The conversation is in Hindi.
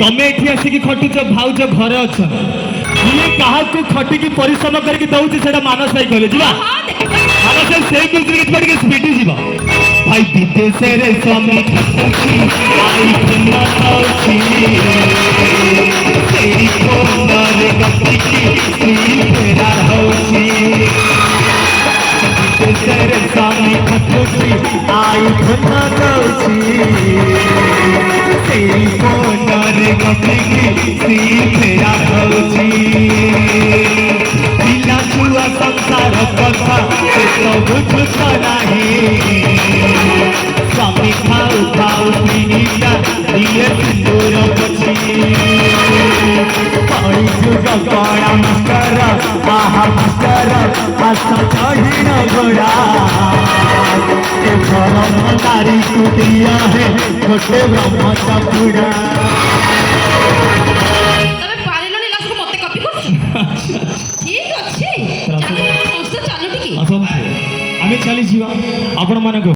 तमें एठी आसिक खटुच भाउज घरे अच्छा ये कहा को खटिकी परिश्रम करके दउछ सेटा मानस भाई कहले जीवा मानस से कुछ के पड़ के स्पीड जीवा भाई विदेश रे स्वामी खटुकी आई खन्ना ताउची तेरी कोंदर गप्पी सी तेरा होची विदेश रे स्वामी खटुकी आई खन्ना ताउची तेरी कोंदर गप्पी सी तेरा होची पिला छुआ संसार कथा से सब कुछ नहीं स्वामी खाऊ खाऊ पीनिया दिए सिंदूर बची कई जुग कड़ा मास्टर आहा मास्टर आशा चढ़ी न घोड़ा ए ब्रह्म तारी को दिया है गोटे ब्रह्म चपूड़ा ठीक अच्छे चालू टिके आसंतु आमे चली जीवा आपण माने